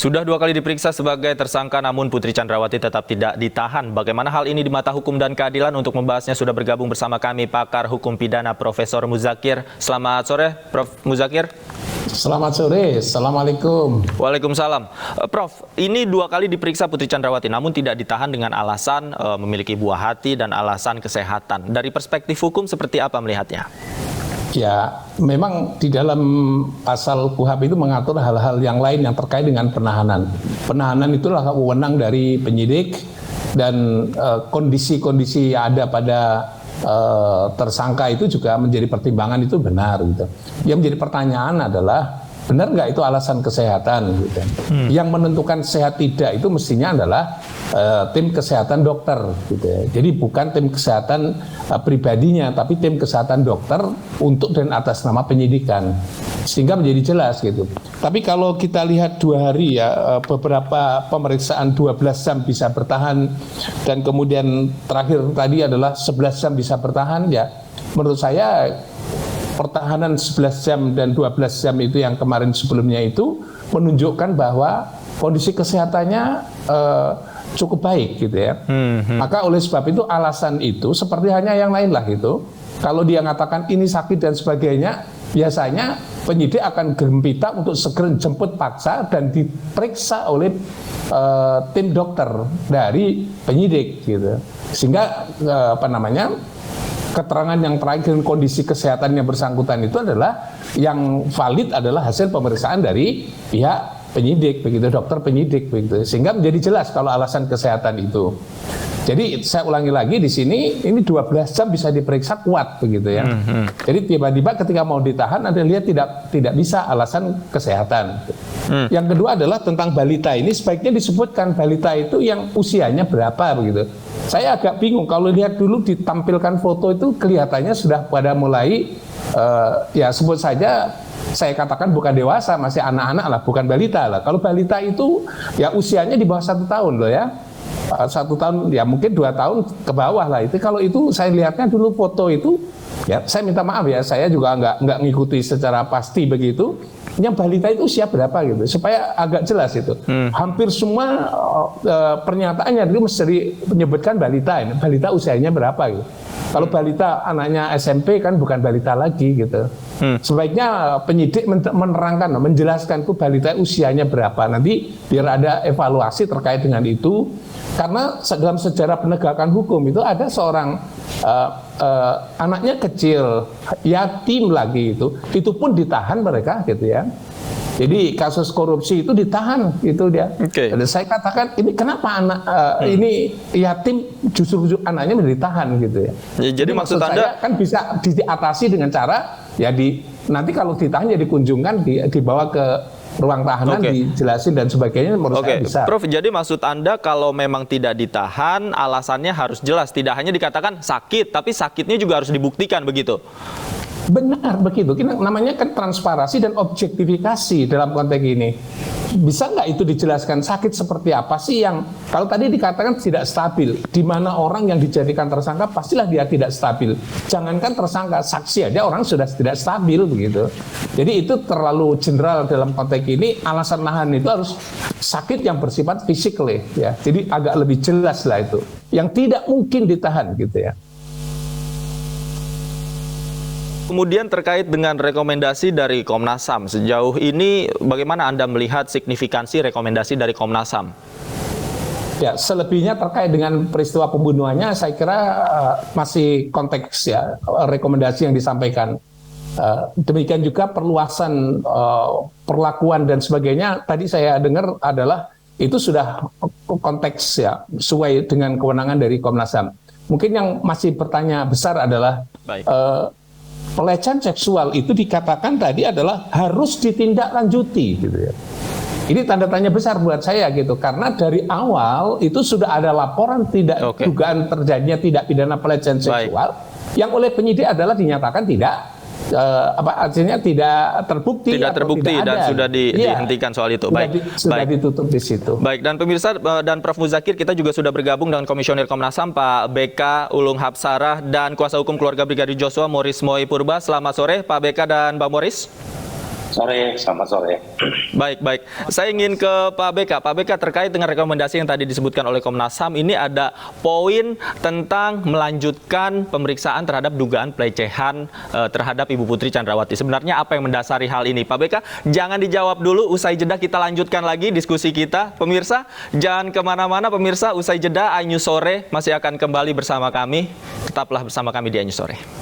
Sudah 2 kali diperiksa sebagai tersangka, namun Putri Chandrawati tetap tidak ditahan. Bagaimana hal ini di mata hukum dan keadilan? Untuk membahasnya sudah bergabung bersama kami pakar hukum pidana Profesor Muzakir. Selamat sore, Prof. Muzakir. Selamat sore, Assalamualaikum. Waalaikumsalam. Prof, ini 2 kali diperiksa Putri Chandrawati, namun tidak ditahan dengan alasan memiliki buah hati dan alasan kesehatan. Dari perspektif hukum, seperti apa melihatnya? Ya, memang di dalam pasal KUHP itu mengatur hal-hal yang lain yang terkait dengan penahanan. Penahanan itulah wewenang dari penyidik dan kondisi-kondisi yang ada pada tersangka itu juga menjadi pertimbangan, itu benar gitu. Yang menjadi pertanyaan adalah benar nggak itu alasan kesehatan gitu. Yang menentukan sehat tidak itu mestinya adalah tim kesehatan dokter gitu ya. Jadi bukan tim kesehatan pribadinya, tapi tim kesehatan dokter untuk dan atas nama penyidikan, sehingga menjadi jelas gitu. Tapi kalau kita lihat 2 hari ya, beberapa pemeriksaan 12 jam bisa bertahan, dan kemudian terakhir tadi adalah 11 jam bisa bertahan, ya menurut saya pertahanan 11 jam dan 12 jam itu yang kemarin sebelumnya itu menunjukkan bahwa kondisi kesehatannya cukup baik gitu ya. Maka oleh sebab itu alasan itu seperti hanya yang lain lah gitu. Kalau dia mengatakan ini sakit dan sebagainya, biasanya penyidik akan gempita untuk segera jemput paksa dan diperiksa oleh tim dokter dari penyidik gitu. Sehingga keterangan yang terakhir kondisi kesehatan yang bersangkutan itu adalah yang valid adalah hasil pemeriksaan dari pihak penyidik, begitu, dokter penyidik, begitu, sehingga menjadi jelas kalau alasan kesehatan itu. Jadi saya ulangi lagi di sini, ini 12 jam bisa diperiksa kuat, begitu ya. Jadi tiba-tiba ketika mau ditahan, Anda lihat tidak bisa alasan kesehatan. Yang kedua adalah tentang balita ini, sebaiknya disebutkan balita itu yang usianya berapa, begitu. Saya agak bingung kalau lihat dulu ditampilkan foto itu kelihatannya sudah pada mulai ya sebut saja saya katakan bukan dewasa, masih anak-anak lah, bukan balita lah. Kalau balita itu ya usianya di bawah 1 tahun loh ya. 1 tahun ya mungkin 2 tahun ke bawah lah itu. Kalau itu saya lihatnya dulu foto itu, ya saya minta maaf ya, saya juga nggak ngikuti secara pasti begitu. Yang balita itu usia berapa gitu, supaya agak jelas itu. Hampir semua pernyataannya itu mesti menyebutkan balita ini, balita usianya berapa gitu. Kalau balita anaknya SMP kan bukan balita lagi gitu. Sebaiknya penyidik menerangkan, menjelaskan tuh balita usianya berapa, nanti biar ada evaluasi terkait dengan itu. Karena dalam sejarah penegakan hukum itu ada seorang anaknya kecil, yatim lagi itu pun ditahan mereka gitu ya. Jadi kasus korupsi itu ditahan itu dia. Dan saya katakan ini kenapa anak ini yatim justru anaknya ditahan gitu ya. Jadi maksud Anda kan bisa diatasi dengan cara ya nanti kalau ditahan ya dikunjungkan, dibawa ke ruang tahanan, dijelasin dan sebagainya, menurut saya bisa. Prof, jadi maksud Anda kalau memang tidak ditahan, alasannya harus jelas, tidak hanya dikatakan sakit, tapi sakitnya juga harus dibuktikan begitu? Benar begitu, namanya kan transparansi dan objektifikasi dalam konteks ini. Bisa nggak itu dijelaskan sakit seperti apa sih yang kalau tadi dikatakan tidak stabil, di mana orang yang dijadikan tersangka pastilah dia tidak stabil. Jangankan tersangka, saksi aja orang sudah tidak stabil begitu. Jadi itu terlalu general dalam konteks ini. Alasan nahan itu harus sakit yang bersifat fisikal ya. Jadi agak lebih jelas lah itu. Yang tidak mungkin ditahan gitu ya. Kemudian terkait dengan rekomendasi dari Komnas HAM, sejauh ini bagaimana Anda melihat signifikansi rekomendasi dari Komnas HAM? Ya, selebihnya terkait dengan peristiwa pembunuhannya, saya kira masih konteks ya rekomendasi yang disampaikan. Demikian juga perluasan perlakuan dan sebagainya. Tadi saya dengar adalah itu sudah konteks ya sesuai dengan kewenangan dari Komnas HAM. Mungkin yang masih bertanya besar adalah pelecehan seksual itu dikatakan tadi adalah harus ditindaklanjuti gitu ya. Ini tanda tanya besar buat saya gitu, karena dari awal itu sudah ada laporan dugaan terjadinya tindak pidana pelecehan seksual yang oleh penyidik adalah dinyatakan artinya tidak terbukti dan sudah dihentikan soal itu. Sudah ditutup di situ. Baik, dan pemirsa dan Prof. Muzakir, kita juga sudah bergabung dengan Komisioner Komnas HAM Pak BK Ulung Hapsarah dan kuasa hukum keluarga Brigadir Joshua Moris Moi Purba. Selamat sore Pak BK dan Mbak Moris. Sore, selamat sore. Baik. Saya ingin ke Pak BK. Pak BK, terkait dengan rekomendasi yang tadi disebutkan oleh Komnas HAM, ini ada poin tentang melanjutkan pemeriksaan terhadap dugaan pelecehan terhadap Ibu Putri Chandrawati. Sebenarnya apa yang mendasari hal ini? Pak BK, jangan dijawab dulu. Usai jeda kita lanjutkan lagi diskusi kita. Pemirsa, jangan kemana-mana. Pemirsa, usai jeda iNews Sore masih akan kembali bersama kami. Tetaplah bersama kami di iNews Sore.